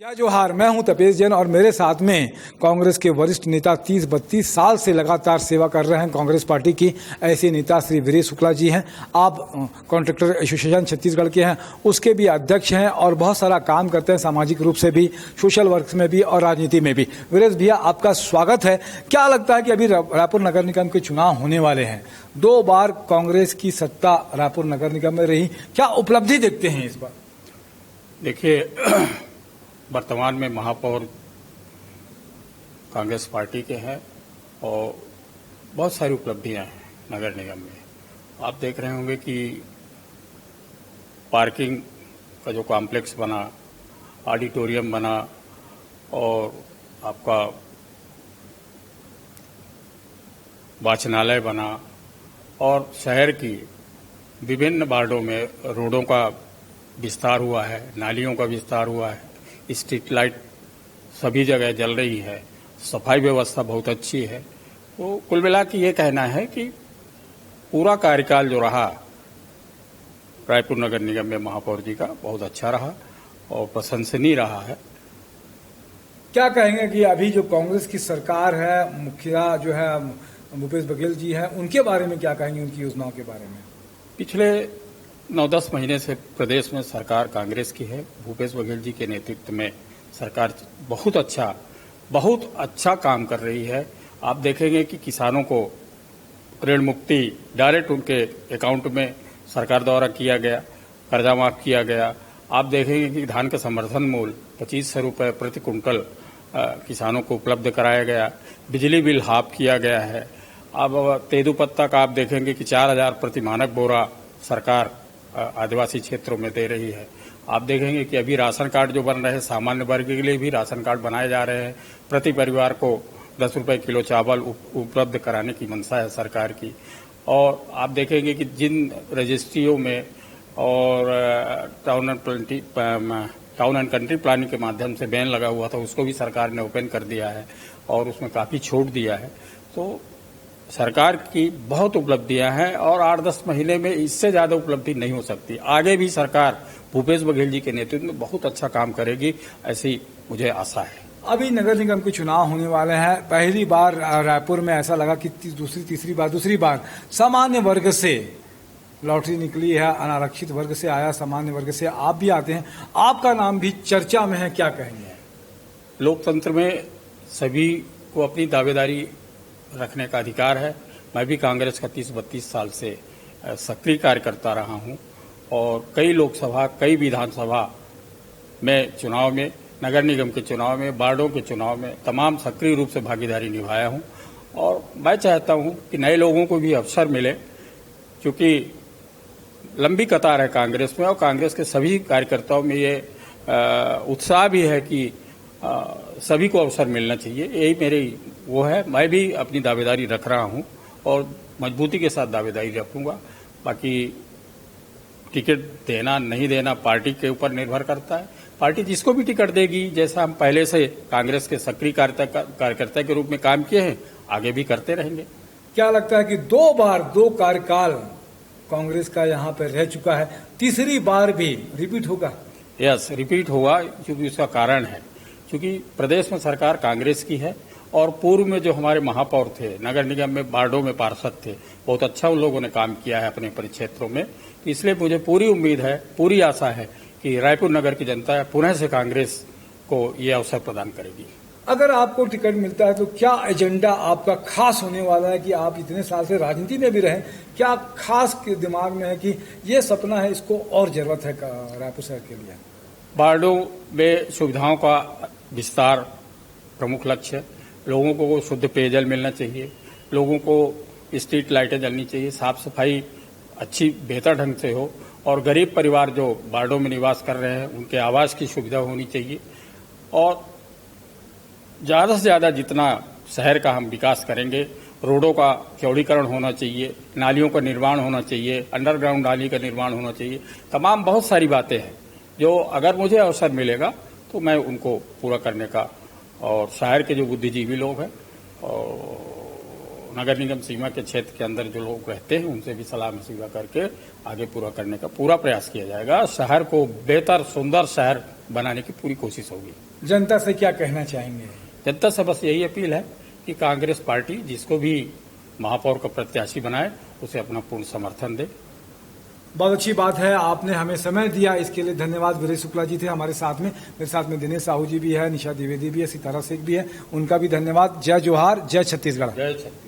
जय जोहार। मैं हूं तपेश जैन और मेरे साथ में कांग्रेस के वरिष्ठ नेता 30-32 साल से लगातार सेवा कर रहे हैं कांग्रेस पार्टी की, ऐसे नेता श्री वीरेश शुक्ला जी हैं। आप कॉन्ट्रैक्टर एसोसिएशन छत्तीसगढ़ के हैं, उसके भी अध्यक्ष हैं और बहुत सारा काम करते हैं सामाजिक रूप से भी, सोशल वर्क में भी और राजनीति में भी। वीरेश भैया, आपका स्वागत है। क्या लगता है कि अभी रायपुर नगर निगम के चुनाव होने वाले हैं, 2 बार कांग्रेस की सत्ता रायपुर नगर निगम में रही, क्या उपलब्धि देखते हैं इस बार? देखिए, वर्तमान में महापौर कांग्रेस पार्टी के हैं और बहुत सारी उपलब्धियां हैं नगर निगम में। आप देख रहे होंगे कि पार्किंग का जो कॉम्प्लेक्स बना, ऑडिटोरियम बना और आपका वाचनालय बना और शहर की विभिन्न वार्डों में रोडों का विस्तार हुआ है, नालियों का विस्तार हुआ है, स्ट्रीट लाइट सभी जगह जल रही है, सफाई व्यवस्था बहुत अच्छी है। तो कुल मिला के ये कहना है कि पूरा कार्यकाल जो रहा रायपुर नगर निगम में महापौर जी का बहुत अच्छा रहा और प्रशंसनीय रहा है। क्या कहेंगे कि अभी जो कांग्रेस की सरकार है, मुखिया जो है भूपेश बघेल जी हैं, उनके बारे में क्या कहेंगे, उनकी योजनाओं के बारे में? पिछले 9-10 महीने से प्रदेश में सरकार कांग्रेस की है। भूपेश बघेल जी के नेतृत्व में सरकार बहुत अच्छा काम कर रही है। आप देखेंगे कि किसानों को ऋण मुक्ति डायरेक्ट उनके अकाउंट में सरकार द्वारा किया गया, कर्जा माफ किया गया। आप देखेंगे कि धान का समर्थन मूल्य 2500 रुपये प्रति कुंटल किसानों को उपलब्ध कराया गया। बिजली बिल हाफ किया गया है। अब तेंदूपत्ता का आप देखेंगे कि 4000 प्रति मानक बोरा सरकार आदिवासी क्षेत्रों में दे रही है। आप देखेंगे कि अभी राशन कार्ड जो बन रहे हैं, सामान्य वर्ग के लिए भी राशन कार्ड बनाए जा रहे हैं। प्रति परिवार को 10 रुपये किलो चावल उपलब्ध कराने की मंशा है सरकार की। और आप देखेंगे कि जिन रजिस्ट्रियों में और टाउन एंड कंट्री प्लानिंग के माध्यम से बैन लगा हुआ था, उसको भी सरकार ने ओपन कर दिया है और उसमें काफ़ी छूट दिया है। तो सरकार की बहुत उपलब्धियां हैं और 8-10 महीने में इससे ज्यादा उपलब्धि नहीं हो सकती। आगे भी सरकार भूपेश बघेल जी के नेतृत्व में बहुत अच्छा काम करेगी, ऐसी मुझे आशा है। अभी नगर निगम के चुनाव होने वाले हैं। पहली बार रायपुर में ऐसा लगा कि दूसरी बार सामान्य वर्ग से लॉटरी निकली है, अनारक्षित वर्ग से आया, सामान्य वर्ग से आप भी आते हैं, आपका नाम भी चर्चा में है। क्या कहेंगे? लोकतंत्र में सभी को अपनी दावेदारी रखने का अधिकार है। मैं भी कांग्रेस का 30-32 साल से सक्रिय कार्यकर्ता रहा हूं और कई लोकसभा, कई विधानसभा में चुनाव में, नगर निगम के चुनाव में, वार्डों के चुनाव में तमाम सक्रिय रूप से भागीदारी निभाया हूं। और मैं चाहता हूं कि नए लोगों को भी अवसर मिले, क्योंकि लंबी कतार है कांग्रेस में और कांग्रेस के सभी कार्यकर्ताओं में ये उत्साह भी है कि सभी को अवसर मिलना चाहिए। यही मेरी वो है। मैं भी अपनी दावेदारी रख रहा हूं और मजबूती के साथ दावेदारी रखूंगा। बाकी टिकट देना नहीं देना पार्टी के ऊपर निर्भर करता है। पार्टी जिसको भी टिकट देगी, जैसा हम पहले से कांग्रेस के सक्रिय कार्यकर्ता के रूप में काम किए हैं, आगे भी करते रहेंगे। क्या लगता है कि 2 बार 2 कार्यकाल कांग्रेस का यहाँ पे रह चुका है, तीसरी बार भी रिपीट होगा? यस, रिपीट होगा, क्योंकि उसका कारण है क्योंकि प्रदेश में सरकार कांग्रेस की है और पूर्व में जो हमारे महापौर थे, नगर निगम में वार्डों में पार्षद थे, बहुत अच्छा उन लोगों ने काम किया है अपने परिक्षेत्रों में। तो इसलिए मुझे पूरी उम्मीद है, पूरी आशा है कि रायपुर नगर की जनता पुनः से कांग्रेस को ये अवसर प्रदान करेगी। अगर आपको टिकट मिलता है तो क्या एजेंडा आपका खास होने वाला है कि आप इतने साल से राजनीति में भी रहे, क्या खास के दिमाग में है कि ये सपना है, इसको और जरूरत है रायपुर शहर के लिए? वार्डों में सुविधाओं का विस्तार प्रमुख लक्ष्य है। लोगों को शुद्ध पेयजल मिलना चाहिए, लोगों को स्ट्रीट लाइटें जलनी चाहिए, साफ सफाई अच्छी बेहतर ढंग से हो और गरीब परिवार जो वार्डों में निवास कर रहे हैं उनके आवास की सुविधा होनी चाहिए। और ज़्यादा से ज़्यादा जितना शहर का हम विकास करेंगे, रोडों का चौड़ीकरण होना चाहिए, नालियों का निर्माण होना चाहिए, अंडरग्राउंड नाली का निर्माण होना चाहिए। तमाम बहुत सारी बातें हैं जो अगर मुझे अवसर मिलेगा तो मैं उनको पूरा करने का, और शहर के जो बुद्धिजीवी लोग हैं और नगर निगम सीमा के क्षेत्र के अंदर जो लोग रहते हैं उनसे भी सलाह मशविरा करके आगे पूरा करने का पूरा प्रयास किया जाएगा। शहर को बेहतर सुंदर शहर बनाने की पूरी कोशिश होगी। जनता से क्या कहना चाहेंगे? जनता से बस यही अपील है कि कांग्रेस पार्टी जिसको भी महापौर का प्रत्याशी बनाए उसे अपना पूर्ण समर्थन दे। बहुत अच्छी बात है, आपने हमें समय दिया, इसके लिए धन्यवाद। वीरेश शुक्ला जी थे हमारे साथ में, मेरे साथ में दिनेश साहू जी भी है, निशा द्विवेदी भी है, सितारा शेख भी है, उनका भी धन्यवाद। जय जोहार, जय छत्तीसगढ़। जय छत्तीसगढ़।